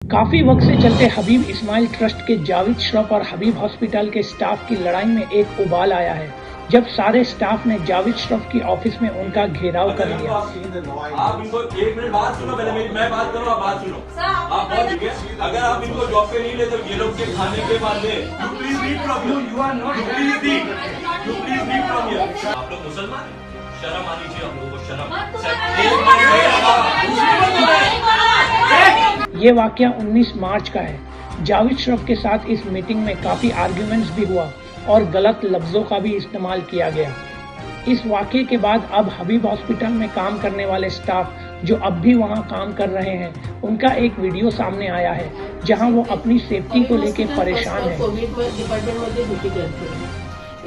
काफी वक्त से चलते हबीब इस्माइल ट्रस्ट के जावेद श्रॉफ और हबीब हॉस्पिटल के स्टाफ की लड़ाई में एक उबाल आया है जब सारे स्टाफ ने जावेद श्रॉफ की ऑफिस में उनका घेराव कर लिया। आप इनको एक मिनट बात सुनो, पहले मैं बात करूं, आप बात सुनो। आप बहुत ठीक है, अगर आप इनको जॉब पे नहीं लेते ये लोग के खाने के बाद में please leave from here, you are not please leave from here. आप लोग मुसलमान हैं, शर्म आनी चाहिए आप लोगों को, शर्म। ये वाकया 19 मार्च का है। जावेद श्रॉफ के साथ इस मीटिंग में काफी आर्ग्यूमेंट्स भी हुआ और गलत लफ्जों का भी इस्तेमाल किया गया। इस वाकये के बाद अब हबीब हॉस्पिटल में काम करने वाले स्टाफ जो अब भी वहां काम कर रहे हैं, उनका एक वीडियो सामने आया है जहां वो अपनी सेफ्टी को लेकर परेशान है।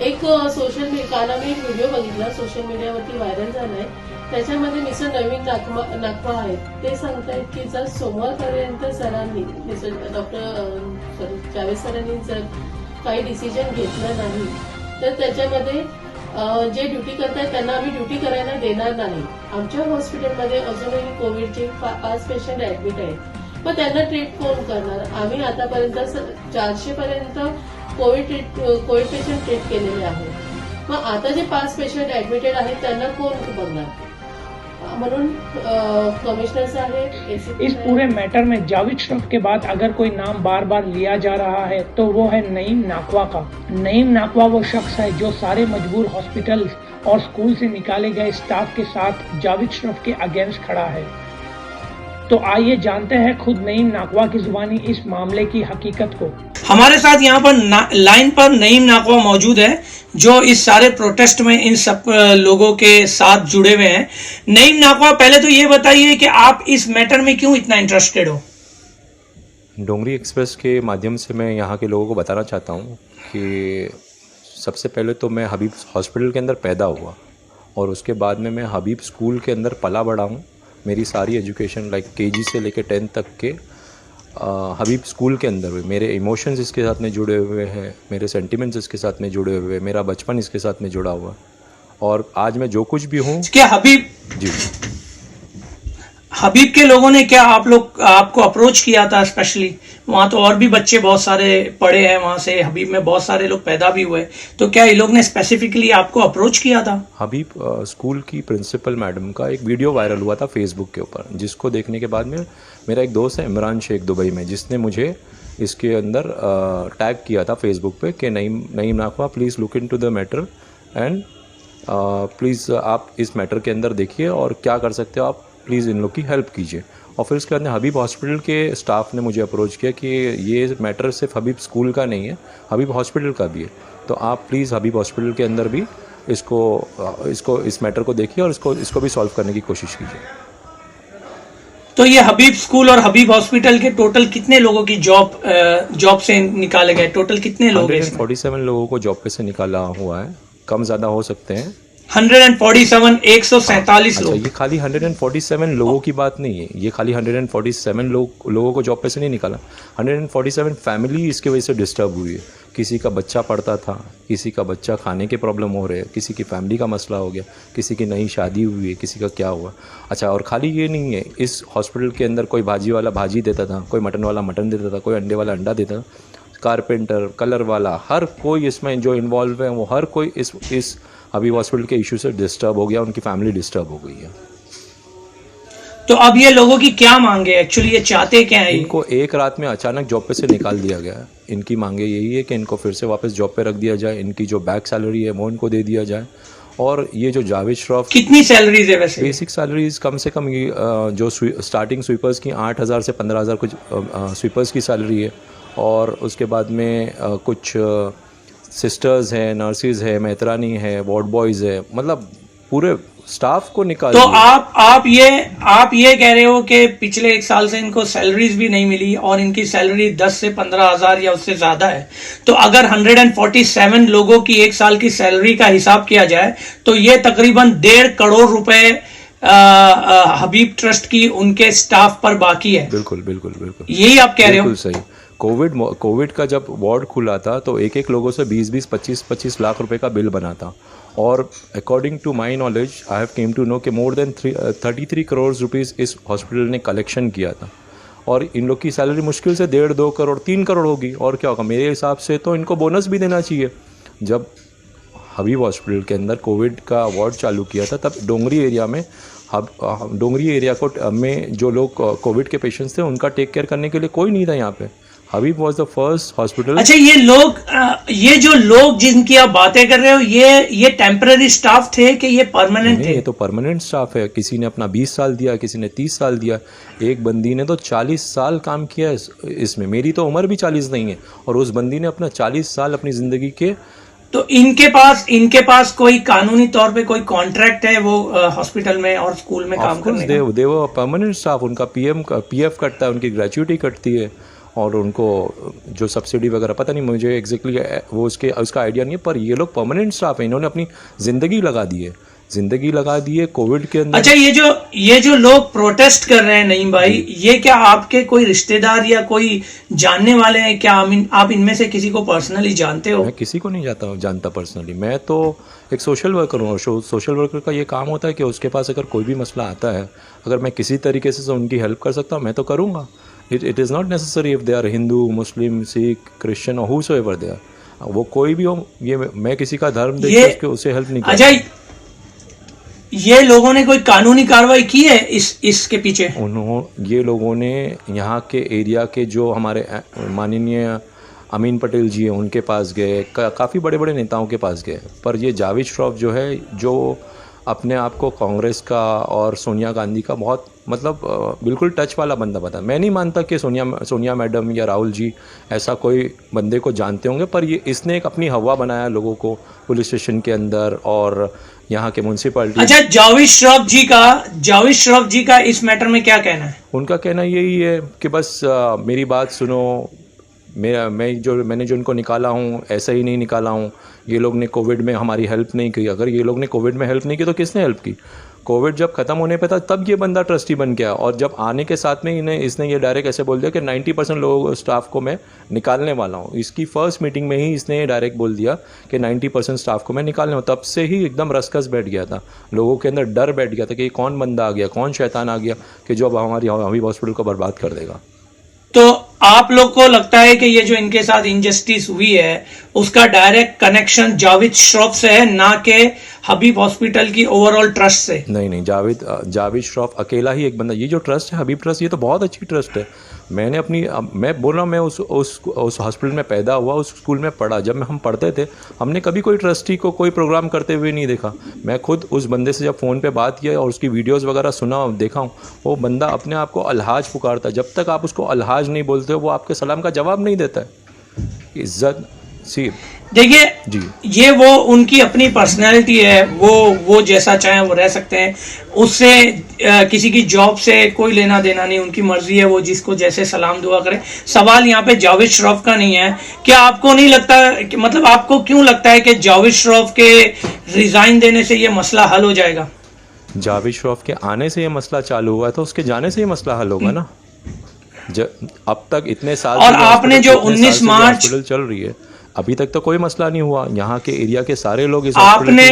एक सोशल मीडिया मी एक व्हिडिओ बघितला, सोशल मीडियावरती व्हायरल झालाय। त्याच्यामध्ये मिस्टर नवीन नागवा आहेत, ते सांगतायत की जर सोमवारपर्यंत सरांनी डॉक्टर जावेद सरांनी जर काही डिसिजन घेतलं नाही तर त्याच्यामध्ये जे ड्युटी करतायत त्यांना आम्ही ड्युटी करायला देणार नाही। आमच्या हॉस्पिटलमध्ये अजूनही कोविडचे 5 पेशंट ऍडमिट आहेत, मग त्यांना ट्रीट कोण करणार? आम्ही आतापर्यंत 400 पर्यंत कोविड पेशंट ट्रीट केलेले आहेत, मग आता जे 5 पेशंट ऍडमिटेड आहेत त्यांना कोण बघणार? म्हणून कमिश्नर साहेब इस पूरे मैटर में जावेद श्रॉफ के बाद अगर कोई नाम बार बार लिया जा रहा है तो वो है नईम नाकवा का। नईम नाकवा वो शख्स है जो सारे मजबूर हॉस्पिटल और स्कूल से निकाले गए स्टाफ के साथ जावेद श्रॉफ के अगेंस्ट खड़ा है। तो आइए जानते हैं खुद नईम नाकवा की जुबानी इस मामले की हकीकत को। हमारे साथ यहाँ पर लाइन पर नईम नाकवा मौजूद है जो इस सारे प्रोटेस्ट में इन सब लोगों के साथ जुड़े हुए हैं। नईम नाकवा, पहले तो ये बताइए कि आप इस मैटर में क्यों इतना इंटरेस्टेड हो? डोंगरी एक्सप्रेस के माध्यम से मैं यहाँ के लोगों को बताना चाहता हूँ कि सबसे पहले तो मैं हबीब हॉस्पिटल के अंदर पैदा हुआ और उसके बाद में मैं हबीब स्कूल के अंदर पला बड़ा हूँ। मेरी सारी एजुकेशन लाइक केजी से लेकर 10th तक के हबीब स्कूल के अंदर हुए। मेरे इमोशंस इसके साथ में जुड़े हुए हैं, मेरे सेंटिमेंट्स इसके साथ में जुड़े हुए हैं, मेरा बचपन इसके साथ में जुड़ा हुआ और आज मैं जो कुछ भी हूँ। क्या हबीब जी हबीब के लोगों ने क्या आपको अप्रोच किया था? स्पेशली वहाँ तो और भी बच्चे बहुत सारे पढ़े हैं, वहाँ से हबीब में बहुत सारे लोग पैदा भी हुए, तो क्या ये लोग ने स्पेसिफिकली आपको अप्रोच किया था? हबीब स्कूल की प्रिंसिपल मैडम का एक वीडियो वायरल हुआ था फेसबुक के ऊपर, जिसको देखने के बाद में मेरा एक दोस्त है इमरान शेख दुबई में, जिसने मुझे इसके अंदर टैग किया था फेसबुक पे कि Naeem Nakwa please look into the matter and please आप इस मैटर के अंदर देखिए और क्या कर सकते हो आप, प्लीज़ इन लोग की हेल्प कीजिए। और फिर उसके बाद हबीब हॉस्पिटल के स्टाफ ने मुझे अप्रोच किया कि ये मैटर सिर्फ हबीब स्कूल का नहीं है, हबीब हॉस्पिटल का भी है, तो आप प्लीज़ हबीब हॉस्पिटल के अंदर भी इस मैटर को देखिए और इसको भी सॉल्व करने की कोशिश कीजिए। तो ये हबीब स्कूल और हबीब हॉस्पिटल के टोटल कितने लोगों की जॉब से निकाले गए? टोटल कितने लोग हैं? 147 लोगों को जॉब पे से निकाला हुआ है, कम ज़्यादा हो सकते हैं। 147 147 लोग। ये खाली 147 लोगों की बात नहीं है, ये खाली 147 लोगों को जॉब पे से नहीं निकाला, 147 फैमिली इसकी वजह से डिस्टर्ब हुई है। किसी का बच्चा पढ़ता था, किसी का बच्चा खाने के प्रॉब्लम हो रहे हैं, किसी की फैमिली का मसला हो गया, किसी की नई शादी हुई है, किसी का क्या हुआ। अच्छा, और खाली ये नहीं है, इस हॉस्पिटल के अंदर कोई भाजी वाला भाजी देता था, कोई मटन वाला मटन देता था, कोई अंडे वाला अंडा देता था, कारपेंटर, कलर वाला, हर कोई इसमें जो इन्वॉल्व है वो हर कोई इस हबीब हॉस्पिटल के इशू से डिस्टर्ब हो गया, उनकी फैमिली डिस्टर्ब हो गई है। तो अब ये लोगों की क्या मांगे? एक्चुअली ये चाहते क्या है? इनको एक रात में अचानक जॉब पे से निकाल दिया गया है। इनकी मांगे यही है कि इनको फिर से वापस जॉब पे रख दिया जाए, इनकी जो बैक सैलरी है वो इनको दे दिया जाए, और ये जो जावेद श्रॉफ कितनी सैलरीज है वैसे? बेसिक सैलरीज कम से कम ये जो स्टार्टिंग स्वीपर्स की 8,000 से 15,000 कुछ स्वीपर्स की सैलरी है, और उसके बाद में कुछ सिस्टर्स हैं, नर्सिस है, मेहतरानी है, वार्ड बॉयज़ है, मतलब पूरे स्टाफ को निकाल। तो आप ये कह रहे हो कि पिछले 1 साल से इनको सैलरीज भी नहीं मिली और इनकी सैलरी 10 से 15,000 या उससे ज्यादा है। तो अगर 147 लोगों की 1 साल की सैलरी का हिसाब किया जाए तो ये तकरीबन 1.5 करोड़ रुपए हबीब ट्रस्ट की उनके स्टाफ पर बाकी है। बिल्कुल यही आप कह रहे हो? बिल्कुल सही। कोविड का जब वार्ड खुला था तो एक लोगों से 20 25 लाख रुपए का बिल बना था, और according to my knowledge I have came to know कि मोर देन 33 करोड़ रुपीज़ इस हॉस्पिटल ने कलेक्शन किया था। और इन लोग की सैलरी मुश्किल से 1.5-2 करोड़ 3 करोड़ होगी, और क्या होगा मेरे हिसाब से तो इनको बोनस भी देना चाहिए। जब हबीब हॉस्पिटल के अंदर कोविड का वार्ड चालू किया था तब डोंगरी एरिया में डोंगरी एरिया में जो लोग कोविड के पेशेंट्स थे उनका टेक केयर करने के लिए कोई नहीं था यहाँ पे। हबीब वाज द फर्स्ट हॉस्पिटल। अच्छा, ये जो लोग जिनकी आप बातें कर रहे हो ये टेम्पररी स्टाफ थे कि ये परमानेंट थे? ये तो परमानेंट स्टाफ है। किसी ने अपना 20 साल दिया, किसी ने 30 साल दिया, एक बंदी ने तो 40 साल काम किया इसमें। मेरी तो उम्र भी 40 नहीं है और उस बंदी ने अपना 40 साल अपनी ज़िंदगी के। तो इनके पास कोई कानूनी तौर पे कोई कॉन्ट्रैक्ट है वो हॉस्पिटल में और स्कूल में काम करने का? देव परमानेंट स्टाफ, उनका पीएफ कटता है, उनकी ग्रेच्युटी कटती है और उनको जो सब्सिडी वगैरह पता नहीं मुझे एग्जैक्टली वो उसका आइडिया नहीं है, पर ये लोग परमानेंट स्टाफ है। इन्होंने अपनी ज़िंदगी लगा दी है कोविड के अंदर। अच्छा, ये जो लोग प्रोटेस्ट कर रहे हैं नईम भाई, ये क्या आपके कोई रिश्तेदार या कोई जानने वाले हैं क्या? आप इनमें से किसी को पर्सनली जानते हो? मैं किसी को नहीं जानता पर्सनली। मैं तो एक सोशल वर्कर हूँ। सोशल वर्कर का ये काम होता है कि उसके पास अगर कोई भी मसला आता है, अगर मैं किसी तरीके से उनकी हेल्प कर सकता हूँ मैं तो करूँगा। It is not necessary if they are Hindu, Muslim, Sikh, Christian और हूसोएवर दे आर, वो कोई भी हो। ये मैं किसी का धर्म देख के उससे हेल्प नहीं करता। अच्छा, ये लोगों ने कोई कानूनी कार्रवाई की है इसके पीछे? ये लोगों ने यहाँ के एरिया के जो हमारे माननीय अमीन पटेल जी हैं उनके पास गए, काफ़ी बड़े बड़े नेताओं के पास गए, पर ये जावेद श्रॉफ जो है, जो अपने आप को कांग्रेस का और सोनिया गांधी का बहुत मतलब बिल्कुल टच वाला बंदा बता। मैं नहीं मानता कि सोनिया मैडम या राहुल जी ऐसा कोई बंदे को जानते होंगे, पर ये इसने एक अपनी हवा बनाया लोगों को पुलिस स्टेशन के अंदर और यहाँ के म्यूनसिपैलिटी। अच्छा, जावेद श्रॉफ जी का इस मैटर में क्या कहना है? उनका कहना यही है कि बस मेरी बात सुनो, मैंने जो इनको निकाला हूँ ऐसा ही नहीं निकाला हूँ। ये लोग ने कोविड में हमारी हेल्प नहीं की। अगर ये लोग ने कोविड में हेल्प नहीं की तो किसने हेल्प की? कोविड जब ख़त्म होने पे था तब ये बंदा ट्रस्टी बन गया, और जब आने के साथ में इसने ये डायरेक्ट ऐसे बोल दिया कि 90% लोगों स्टाफ को मैं निकालने वाला हूँ। इसकी फर्स्ट मीटिंग में ही इसने डायरेक्ट बोल दिया कि 90% स्टाफ को मैं निकालने वाला हूँ। तब से ही एकदम रसकस बैठ गया था, लोगों के अंदर डर बैठ गया था कि कौन बंदा आ गया, कौन शैतान आ गया कि जो अब हमारी हबीब हॉस्पिटल को बर्बाद कर देगा। तो आप लोग को लगता है कि ये जो इनके साथ इंजस्टिस हुई है उसका डायरेक्ट कनेक्शन जावेद श्रॉफ से है, ना कि हबीब हॉस्पिटल की ओवरऑल ट्रस्ट से? नहीं, जावेद श्रॉफ अकेला ही एक बंदा। ये जो ट्रस्ट है हबीब ट्रस्ट, ये तो बहुत अच्छी ट्रस्ट है। मैं बोल रहा हूँ, मैं उस हॉस्पिटल में पैदा हुआ, उस स्कूल में पढ़ा। जब हम पढ़ते थे हमने कभी कोई ट्रस्टी को कोई प्रोग्राम करते हुए नहीं देखा। मैं खुद उस बंदे से जब फ़ोन पे बात किया और उसकी वीडियोस वगैरह सुना देखा हूँ, वो बंदा अपने आप को अलहाज पुकारता है। जब तक आप उसको अलहाज नहीं बोलते हो वो आपके सलाम का जवाब नहीं देता है। इज्जत सी देखिए जी, ये वो उनकी अपनी पर्सनैलिटी है, वो जैसा चाहे वो रह सकते हैं, उससे किसी की जॉब से कोई लेना देना नहीं, उनकी मर्जी है, वो जिसको जैसे सलाम दुआ करे। सवाल यहाँ पे जावेद श्रॉफ का नहीं है। क्या आपको नहीं लगता कि मतलब आपको क्यों लगता है कि जावेद श्रॉफ के रिजाइन देने से ये मसला हल हो जाएगा? जावेद श्रॉफ के आने से ये मसला चालू हुआ है तो उसके जाने से ये मसला हल होगा ना। अब तक इतने साल और आपने जो 19 मार्च हॉस्पिटल चल रही है अभी तक तो कोई मसला नहीं हुआ। यहाँ के एरिया के सारे लोग इस आपने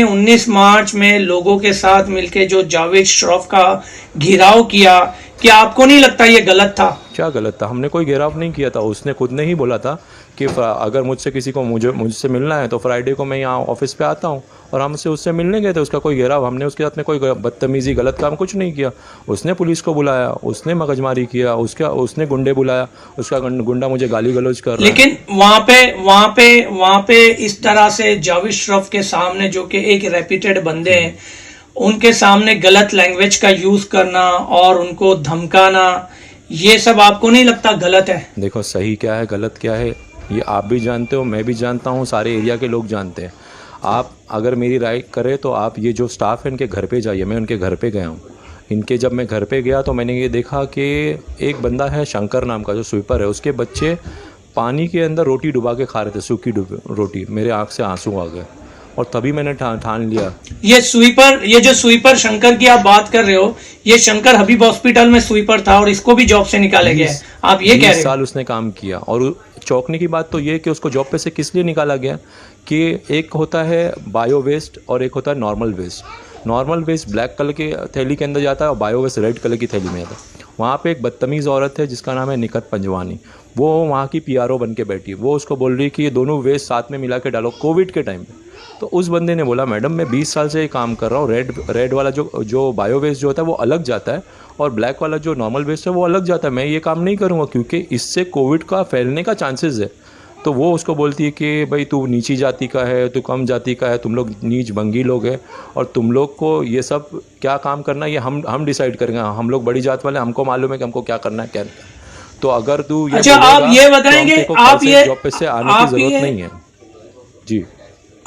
19 मार्च में लोगों के साथ मिलके जो जावेद श्रॉफ का घेराव किया, क्या आपको नहीं लगता ये गलत था? क्या गलत था? हमने कोई घेराव नहीं किया था। उसने खुद ने ही बोला था कि अगर मुझसे किसी को मुझसे मिलना है तो फ्राइडे को मैं यहाँ ऑफिस पे आता हूँ, और हमसे उससे मिलने गए थे। उसका कोई घेराव, हमने उसके साथ में कोई बदतमीजी गलत काम कुछ नहीं किया। उसने पुलिस को बुलाया, उसने मगजमारी किया, उसने गुंडे बुलाया, उसका गुंडा मुझे गाली गलौज कर रहा है। लेकिन वहाँ पे इस तरह से जावेद श्रॉफ के सामने, जो कि एक रेप्यूटेड बंदे हैं, उनके सामने गलत लैंग्वेज का यूज करना और उनको धमकाना, ये सब आपको नहीं लगता गलत है? देखो, सही क्या है गलत क्या है ये आप भी जानते हो, मैं भी जानता हूँ, सारे एरिया के लोग जानते हैं। आप अगर मेरी राय करें तो आप ये जो स्टाफ है इनके घर पे जाइए। मैं उनके घर पे गया हूँ। जब मैं घर पे गया तो मैंने ये देखा कि एक बंदा है शंकर नाम का जो स्वीपर है, उसके बच्चे पानी के अंदर रोटी डुबा के खा रहे थे, सूखी रोटी। मेरे आँख से आंसू आ गए और तभी मैंने ठान लिया। ये जो स्वीपर शंकर की आप बात कर रहे हो, ये शंकर हबीब हॉस्पिटल में स्वीपर था और इसको भी जॉब से निकाले गया। आप ये कह रहे हो? 20 साल उसने काम किया। और चौंकने की बात तो ये कि उसको जॉब पे से किस लिए निकाला गया कि एक होता है बायो वेस्ट और एक होता है normal waste. Normal waste black colour के थैली के अंदर जाता है और बायो वेस्ट रेड कलर की थैली में जाता है। वहाँ पे एक बदतमीज़ औरत है जिसका नाम है निकत पंजवानी, वो वहाँ की PRO बन के बैठी, वो उसको बोल रही कि ये दोनों वेस्ट साथ में मिला के डालो कोविड के टाइम पे। तो उस बंदे ने बोला मैडम मैं 20 साल से ये काम कर रहा हूँ, रेड वाला जो बायो वेस्ट जो होता है वो अलग जाता है और ब्लैक वाला जो नॉर्मल वेस्ट है वो अलग जाता है, मैं ये काम नहीं करूँगा क्योंकि इससे कोविड का फैलने का चांसेस है। तो वो उसको बोलती है कि भाई तू नीची जाति का है, तू कम जाति का है, तुम लोग नीच भंगी लोग हैं और तुम लोग को ये सब क्या काम करना है ये हम डिसाइड करेंगे, हम लोग बड़ी जात वाले, हमको मालूम है कि हमको क्या करना है क्या नहीं। तो अगर तू ये अच्छा आप ये बताएंगे, आप ये जॉब पे से आने की जरूरत नहीं है जी।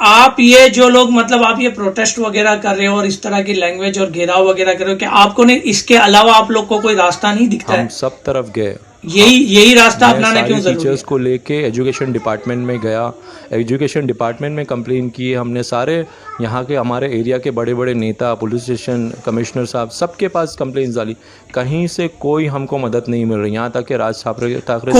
आप ये जो लोग मतलब आप ये प्रोटेस्ट वगैरह कर रहे हो और इस तरह की लैंग्वेज और घेराव वगैरह कर रहे हो, क्या आपको नहीं इसके अलावा आप लोग को कोई रास्ता नहीं दिखता है? हम सब तरफ गए, यही रास्ता अपनाना क्यों जरूरी है? टीचर्स को लेके एजुकेशन डिपार्टमेंट में गया, एजुकेशन डिपार्टमेंट में कंप्लेन की हमने, सारे यहाँ के हमारे एरिया के बड़े बड़े नेता, पुलिस स्टेशन कमिश्नर साहब सबके पास कंप्लेन डाली, कहीं से कोई हमको मदद नहीं मिल रही। यहाँ तक कि राज ठाकरे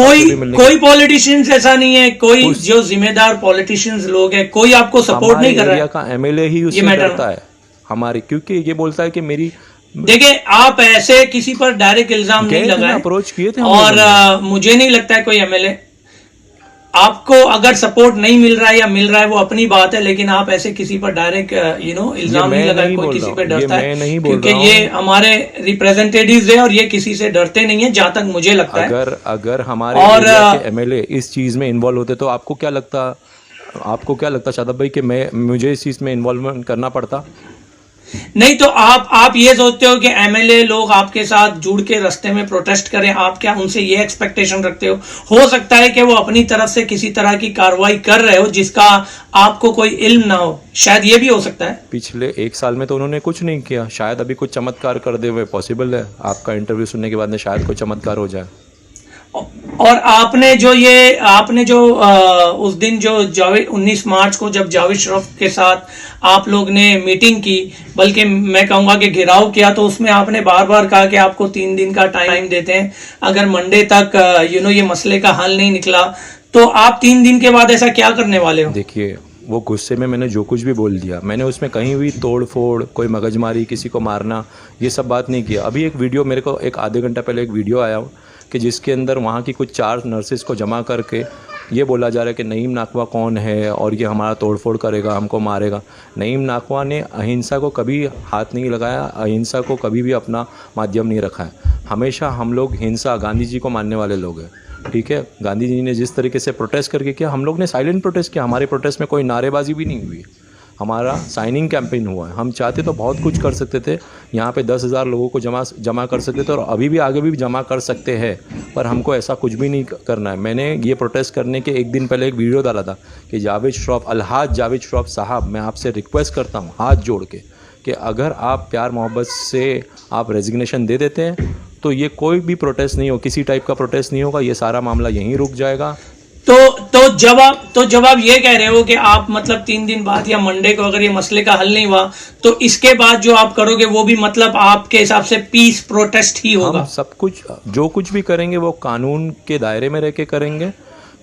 कोई पॉलिटिशियंस ऐसा नहीं है, कोई जो जिम्मेदार पॉलिटिशियंस लोग हैं, कोई आपको सपोर्ट नहीं कर रहा है? एरिया का MLA ही उससे डरता है हमारे, क्योंकि ये बोलता है कि मेरी देखिए आप ऐसे किसी पर डायरेक्ट इल्जाम नहीं लगाए, अप्रोच किए थे और मुझे नहीं लगता है कोई MLA आपको अगर सपोर्ट नहीं मिल रहा है या मिल रहा है वो अपनी बात है, लेकिन आप ऐसे किसी पर डायरेक्ट इल्जाम नहीं लगाए, कोई किसी पर डरता है क्योंकि ये हमारे रिप्रेजेंटेटिव्स है और ये किसी से डरते नहीं है जहां तक मुझे लगता है। अगर हमारे MLA इस चीज में इन्वॉल्व होते तो आपको क्या लगता शादाब भाई कि मुझे इस चीज में इन्वॉल्वमेंट करना पड़ता? नहीं तो आप ये सोचते हो कि MLA लोग आपके साथ जुड़ के रास्ते में प्रोटेस्ट करें, आप क्या उनसे ये एक्सपेक्टेशन रखते हो सकता है कि वो अपनी तरफ से किसी तरह की कार्रवाई कर रहे हो जिसका आपको कोई इल्म ना हो, शायद ये भी हो सकता है। पिछले 1 साल में तो उन्होंने कुछ नहीं किया, शायद अभी कुछ चमत्कार कर दे हुए पॉसिबल है, आपका इंटरव्यू सुनने के बाद में शायद कोई चमत्कार हो जाए। और आपने जो उस दिन जो 19 मार्च को जब जावेद शरीफ के साथ आप लोग ने मीटिंग की, बल्कि मैं कहूंगा कि घेराव किया, तो उसमें आपने बार बार कहा कि आपको 3 दिन का टाइम देते हैं, अगर मंडे तक ये मसले का हल नहीं निकला तो आप 3 दिन के बाद ऐसा क्या करने वाले हो? देखिए वो गुस्से में मैंने जो कुछ भी बोल दिया, मैंने उसमें कहीं भी तोड़ फोड़, कोई मगजमारी, किसी को मारना, ये सब बात नहीं किया। अभी एक वीडियो मेरे को एक आधे घंटा पहले एक वीडियो आया हो कि जिसके अंदर वहाँ की कुछ 4 नर्सेस को जमा करके ये बोला जा रहा है कि नईम नाकवा कौन है और ये हमारा तोड़फोड़ करेगा, हमको मारेगा। नईम नाकवा ने अहिंसा को कभी हाथ नहीं लगाया, अहिंसा को कभी भी अपना माध्यम नहीं रखा है। हमेशा हम लोग हिंसा, गांधी जी को मानने वाले लोग हैं, ठीक है। गांधी जी ने जिस तरीके से प्रोटेस्ट करके किया, हम लोग ने साइलेंट प्रोटेस्ट किया, हमारे प्रोटेस्ट में कोई नारेबाजी भी नहीं हुई, हमारा साइनिंग कैंपेन हुआ है। हम चाहते तो बहुत कुछ कर सकते थे, यहाँ पे 10,000 लोगों को जमा कर सकते थे और अभी भी आगे भी जमा कर सकते हैं, पर हमको ऐसा कुछ भी नहीं करना है। मैंने ये प्रोटेस्ट करने के 1 दिन पहले एक वीडियो डाला था कि जावेद शरीफ, अलहाज जावेद शरीफ साहब, मैं आपसे रिक्वेस्ट करता हूँ हाथ जोड़ के कि अगर आप प्यार मोहब्बत से आप रेजिग्नेशन दे देते हैं तो ये कोई भी प्रोटेस्ट नहीं हो, किसी टाइप का प्रोटेस्ट नहीं होगा, ये सारा मामला यहीं रुक जाएगा। तो जब आप ये कह रहे हो कि आप मतलब 3 दिन बाद या मंडे को अगर ये मसले का हल नहीं हुआ तो इसके बाद जो आप करोगे वो भी मतलब आपके हिसाब से पीस प्रोटेस्ट ही होगा? हम सब कुछ जो कुछ भी करेंगे वो कानून के दायरे में रह के करेंगे,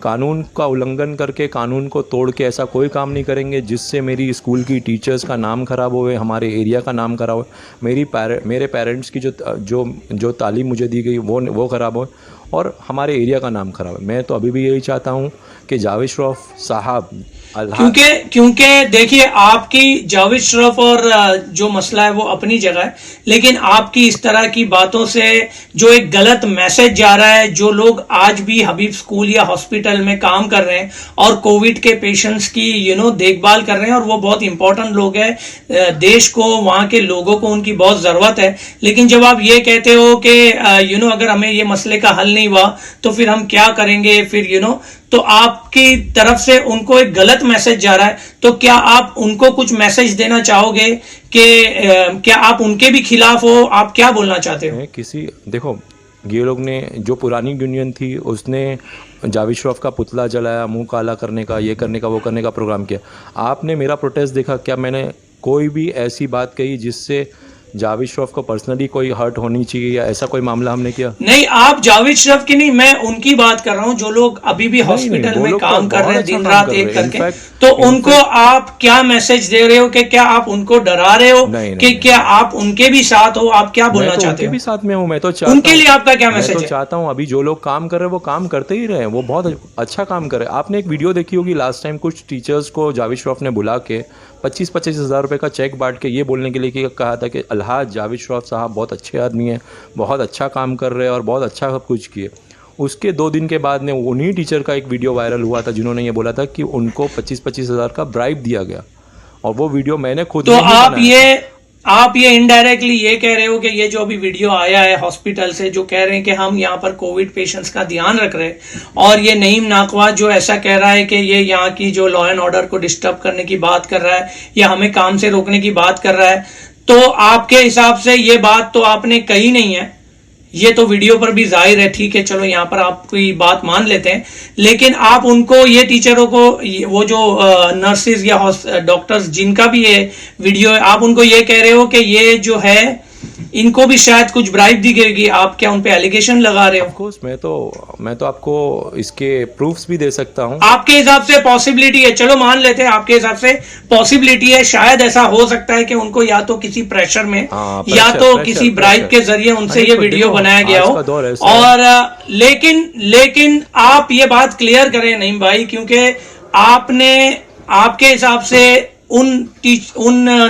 कानून का उल्लंघन करके, कानून को तोड़ के ऐसा कोई काम नहीं करेंगे जिससे मेरी स्कूल की टीचर्स का नाम ख़राब होए, हमारे एरिया का नाम ख़राब हो, मेरे पेरेंट्स की जो तालीम मुझे दी गई वो ख़राब हो और हमारे एरिया का नाम ख़राब है। मैं तो अभी भी यही चाहता हूँ कि जावेद शरीफ साहब, क्योंकि देखिए आपकी जावेद शरीफ और जो मसला है वो अपनी जगह है, लेकिन आपकी इस तरह की बातों से जो एक गलत मैसेज जा रहा है, जो लोग आज भी हबीब स्कूल या हॉस्पिटल में काम कर रहे हैं और कोविड के पेशेंट्स की देखभाल कर रहे हैं और वो बहुत इंपॉर्टेंट लोग हैं, देश को, वहां के लोगों को उनकी बहुत जरूरत है, लेकिन जब आप ये कहते हो कि अगर हमें ये मसले का हल नहीं हुआ तो फिर हम क्या करेंगे, फिर तो आपकी तरफ से उनको एक गलत मैसेज जा रहा है। तो क्या आप उनको कुछ मैसेज देना चाहोगे कि क्या आप उनके भी खिलाफ हो? आप क्या बोलना चाहते हो? देखो, ये लोग ने जो पुरानी यूनियन थी उसने जावेद शरीफ का पुतला जलाया, मुंह काला करने का, ये करने का, वो करने का प्रोग्राम किया। आपने मेरा प्रोटेस्ट देखा? क्या मैंने कोई भी ऐसी बात कही जिससे जावेद श्रॉफ को पर्सनली कोई हर्ट होनी चाहिए या ऐसा कोई मामला हमने किया? नहीं, आप जावेद श्रॉफ की नहीं, मैं उनकी बात कर रहा हूँ जो लोग अभी भी हॉस्पिटल में काम कर रहे हैं दिन रात एक करके। तो उनको आप क्या मैसेज दे रहे हो कि क्या आप उनको डरा रहे हो कि क्या आप उनके भी साथ हो? आप क्या बोलना चाहते हो? उनके भी साथ में हूँ, मैं तो चाहता उनके लिए आपका क्या मैसेज है? मैं तो चाहता हूँ अभी जो लोग काम कर रहे हैं वो काम करते ही रहे, वो बहुत अच्छा काम कर रहे हैं। आपने एक वीडियो देखी होगी लास्ट टाइम, कुछ टीचर्स को जावेद श्रॉफ ने बुला के 25-25 हज़ार रुपये का चेक बांट के ये बोलने के लिए कि कहा था कि अलहाज जावेद श्रॉफ साहब बहुत अच्छे आदमी हैं, बहुत अच्छा काम कर रहे हैं और बहुत अच्छा सब कुछ किए। उसके 2 दिन के बाद में उन्हीं टीचर का एक वीडियो वायरल हुआ था जिन्होंने ये बोला था कि उनको 25-25 हज़ार का ब्राइब दिया गया, और वो वीडियो मैंने खुद तो आप ये इनडायरेक्टली ये कह रहे हो कि ये जो अभी वीडियो आया है हॉस्पिटल से जो कह रहे हैं कि हम यहाँ पर कोविड पेशेंट्स का ध्यान रख रहे हैं, और ये नईम नाकवा जो ऐसा कह रहा है कि ये यहाँ की जो लॉ एंड ऑर्डर को डिस्टर्ब करने की बात कर रहा है या हमें काम से रोकने की बात कर रहा है, तो आपके हिसाब से ये बात तो आपने कही नहीं है, ये तो वीडियो पर भी जाहिर है। ठीक है, चलो यहाँ पर आपकी बात मान लेते हैं, लेकिन आप उनको, ये टीचरों को, वो जो नर्सेज या डॉक्टर्स जिनका भी ये वीडियो है, आप उनको ये कह रहे हो कि ये जो है इनको भी शायद कुछ ब्राइब दी गई, आप क्या उन पे एलिगेशन लगा रहे हो? ऑफ कोर्स मैं तो आपको इसके प्रूफ्स भी दे सकता हूं। आपके हिसाब से पॉसिबिलिटी है, चलो मान लेते हैं आपके हिसाब से पॉसिबिलिटी है, शायद ऐसा हो सकता है कि उनको या तो किसी प्रेशर में या तो किसी ब्राइब के जरिए उनसे ये वीडियो बनाया गया हो, और लेकिन आप ये बात क्लियर करें नईम भाई, क्योंकि आपके हिसाब से उन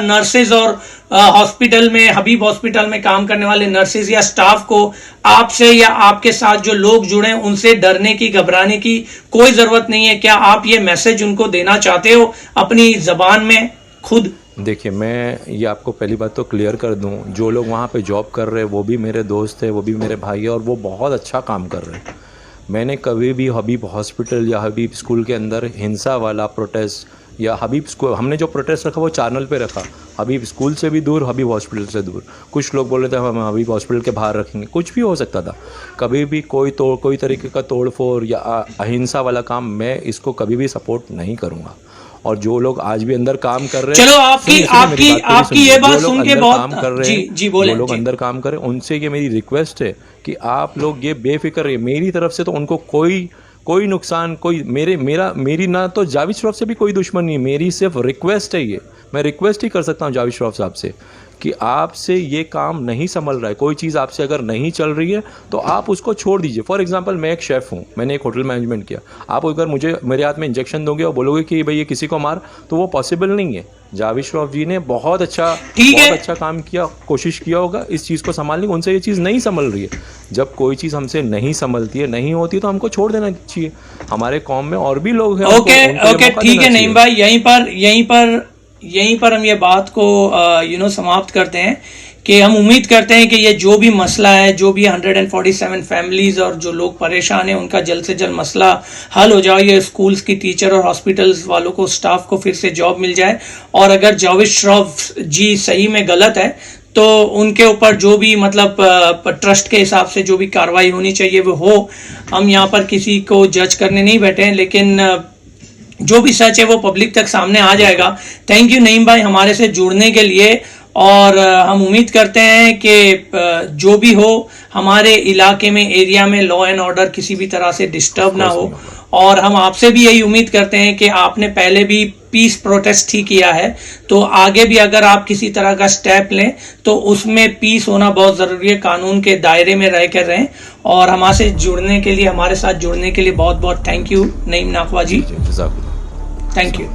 नर्सेज और हॉस्पिटल में, हबीब हॉस्पिटल में काम करने वाले नर्सेज या स्टाफ को आपसे या आपके साथ जो लोग जुड़े हैं उनसे डरने की, घबराने की कोई जरूरत नहीं है? क्या आप ये मैसेज उनको देना चाहते हो अपनी जबान में खुद? देखिए, मैं ये आपको पहली बात तो क्लियर कर दूं, जो लोग वहाँ पे जॉब कर रहे हैं वो भी मेरे दोस्त हैं, वो भी मेरे भाई हैं, और वो बहुत अच्छा काम कर रहे हैं। मैंने कभी भी हबीब हॉस्पिटल या हबीब स्कूल के अंदर हिंसा वाला प्रोटेस्ट या हबीब स्कूल, हमने जो प्रोटेस्ट रखा वो चैनल पे रखा, हबीब स्कूल से भी दूर, हबीब हॉस्पिटल से दूर। कुछ लोग बोल रहे थे हम हबीब हॉस्पिटल के बाहर रखेंगे, कुछ भी हो सकता था। कभी भी कोई तरीके का तोड़फोड़ या अहिंसा वाला काम, मैं इसको कभी भी सपोर्ट नहीं करूँगा। और जो लोग आज भी अंदर काम कर रहे हैं, चलो आपकी ये बात सुन के बहुत काम कर रहे हैं, जो लोग अंदर काम कर रहे हैं, उनसे ये मेरी रिक्वेस्ट है कि आप लोग ये बेफिक्र रहिए। मेरी तरफ से तो उनको कोई नुकसान, मेरी ना तो जावेद श्रॉफ से भी कोई दुश्मन नहीं है, मेरी सिर्फ रिक्वेस्ट है। ये मैं रिक्वेस्ट ही कर सकता हूँ जावेद श्रॉफ साहब से कि आपसे ये काम नहीं संभल रहा है, कोई चीज़ आपसे अगर नहीं चल रही है तो आप उसको छोड़ दीजिए। फॉर एग्जांपल, मैं एक शेफ़ हूँ, मैंने एक होटल मैनेजमेंट किया, आप अगर मेरे हाथ में इंजेक्शन दोगे और बोलोगे कि भाई ये किसी को मार, तो वो पॉसिबल नहीं है। जावेद श्रॉफ जी ने बहुत अच्छा काम किया, कोशिश किया होगा इस चीज़ को संभालने की, उनसे ये चीज़ नहीं संभल रही है। जब कोई चीज़ हमसे नहीं संभलती है, नहीं होती, तो हमको छोड़ देना चाहिए। हमारे कौम में और भी लोग हैं। ओके, ठीक है नईम भाई, यहीं पर हम ये बात को समाप्त करते हैं कि हम उम्मीद करते हैं कि ये जो भी मसला है, जो भी 147 फैमिलीज और जो लोग परेशान हैं, उनका जल्द से जल्द मसला हल हो जाए। ये स्कूल्स की टीचर और हॉस्पिटल्स वालों को, स्टाफ को फिर से जॉब मिल जाए, और अगर जावेद श्रॉफ जी सही में गलत है तो उनके ऊपर जो भी मतलब ट्रस्ट के हिसाब से जो भी कार्रवाई होनी चाहिए वो हो। हम यहाँ पर किसी को जज करने नहीं बैठे हैं, लेकिन जो भी सच है वो पब्लिक तक सामने आ जाएगा। थैंक यू नईम भाई हमारे से जुड़ने के लिए, और हम उम्मीद करते हैं कि जो भी हो हमारे इलाके में, एरिया में लॉ एंड ऑर्डर किसी भी तरह से डिस्टर्ब ना हो। और हम आपसे भी यही उम्मीद करते हैं कि आपने पहले भी पीस प्रोटेस्ट ही किया है, तो आगे भी अगर आप किसी तरह का स्टेप लें तो उसमें पीस होना बहुत ज़रूरी है, कानून के दायरे में रह कर रहें। और हमारे जुड़ने के लिए, हमारे साथ जुड़ने के लिए बहुत बहुत thank you Naeem Nakwa ji. Thank you.